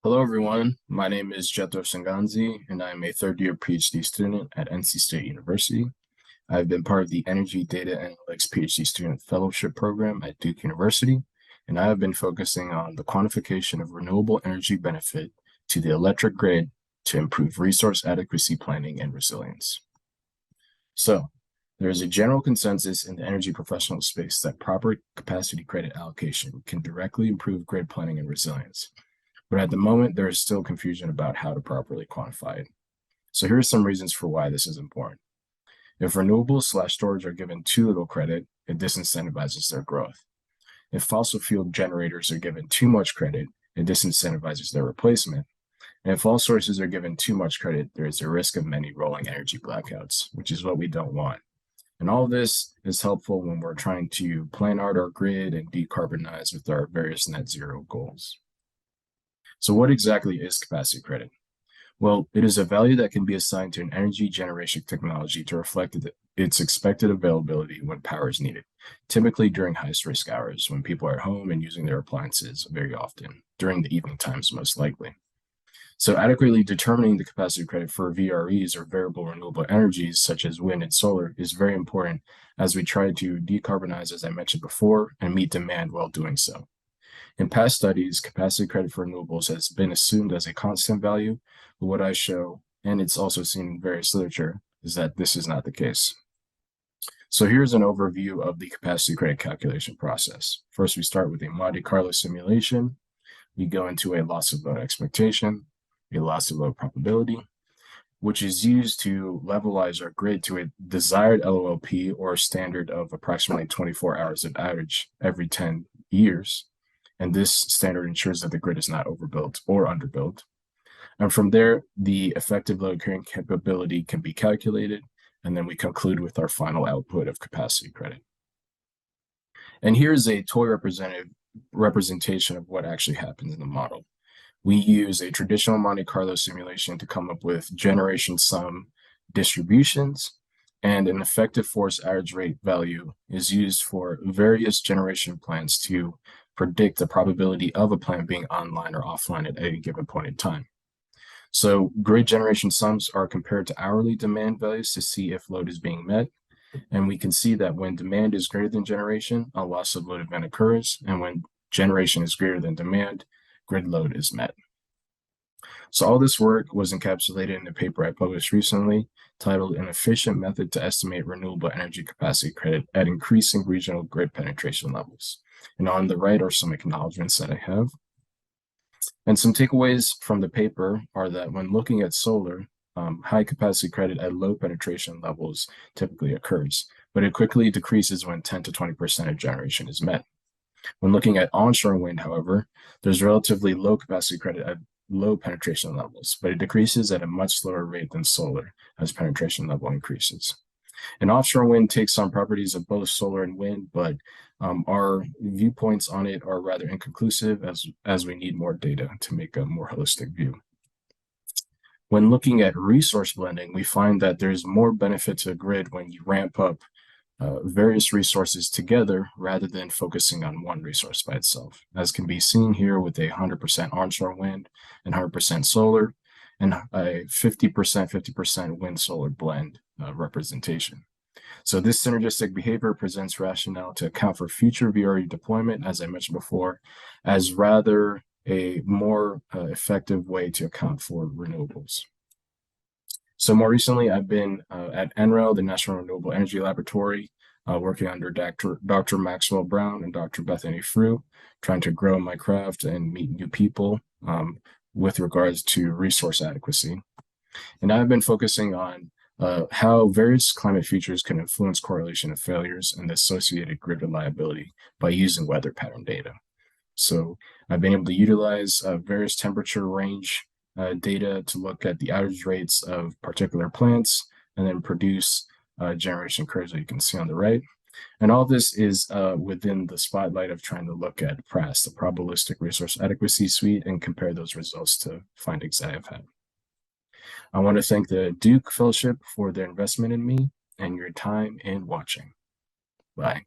Hello, everyone. My name is Jethro Ssengonzi, and I'm a third-year PhD student at NC State University. I've been part of the Energy Data Analytics PhD Student Fellowship Program at Duke University, and I have been focusing on the quantification of renewable energy benefit to the electric grid to improve resource adequacy planning and resilience. So, there is a general consensus in the energy professional space that proper capacity credit allocation can directly improve grid planning and resilience. But at the moment, there is still confusion about how to properly quantify it. So here are some reasons for why this is important. If renewables/storage are given too little credit, it disincentivizes their growth. If fossil fuel generators are given too much credit, it disincentivizes their replacement. And if all sources are given too much credit, there is a risk of many rolling energy blackouts, which is what we don't want. And all of this is helpful when we're trying to plan out our grid and decarbonize with our various net zero goals. So what exactly is capacity credit? Well, it is a value that can be assigned to an energy generation technology to reflect its expected availability when power is needed, typically during highest risk hours when people are at home and using their appliances very often, during the evening times most likely. So adequately determining the capacity credit for VREs or variable renewable energies such as wind and solar is very important as we try to decarbonize, as I mentioned before, and meet demand while doing so. In past studies, capacity credit for renewables has been assumed as a constant value, but what I show, and it's also seen in various literature, is that this is not the case. So here's an overview of the capacity credit calculation process. First, we start with a Monte Carlo simulation. We go into a loss of load expectation, a loss of load probability, which is used to levelize our grid to a desired LOLP or standard of approximately 24 hours of outage every 10 years. And this standard ensures that the grid is not overbuilt or underbuilt. And from there, the effective load carrying capability can be calculated, and then we conclude with our final output of capacity credit. And here's a toy representation of what actually happens in the model. We use a traditional Monte Carlo simulation to come up with generation sum distributions, and an effective force average rate value is used for various generation plants to predict the probability of a plant being online or offline at any given point in time. So grid generation sums are compared to hourly demand values to see if load is being met. And we can see that when demand is greater than generation, a loss of load event occurs. And when generation is greater than demand, grid load is met. So all this work was encapsulated in a paper I published recently titled An Efficient Method to Estimate Renewable Energy Capacity Credit at Increasing Regional Grid Penetration Levels. And on the right are some acknowledgments that I have. And some takeaways from the paper are that when looking at solar, high capacity credit at low penetration levels typically occurs, but it quickly decreases when 10 to 20% of generation is met. When looking at onshore wind, however, there's relatively low capacity credit at low penetration levels, but it decreases at a much slower rate than solar as penetration level increases. And offshore wind takes some properties of both solar and wind, but our viewpoints on it are rather inconclusive as we need more data to make a more holistic view. When looking at resource blending, we find that there's more benefit to the grid when you ramp up various resources together rather than focusing on one resource by itself, as can be seen here with a 100% onshore wind and 100% solar and a 50% wind solar blend representation. So this synergistic behavior presents rationale to account for future VRE deployment, as I mentioned before, as rather a more effective way to account for renewables. So more recently, I've been at NREL, the National Renewable Energy Laboratory, working under Dr. Maxwell Brown and Dr. Bethany Frew, trying to grow my craft and meet new people with regards to resource adequacy. And I've been focusing on how various climate features can influence correlation of failures and the associated grid reliability by using weather pattern data. So I've been able to utilize various temperature range data to look at the outage rates of particular plants and then produce generation curves that you can see on the right. And all this is within the spotlight of trying to look at PRAS, the Probabilistic Resource Adequacy Suite, and compare those results to findings that I've had. I want to thank the Duke Fellowship for their investment in me and your time in watching. Bye.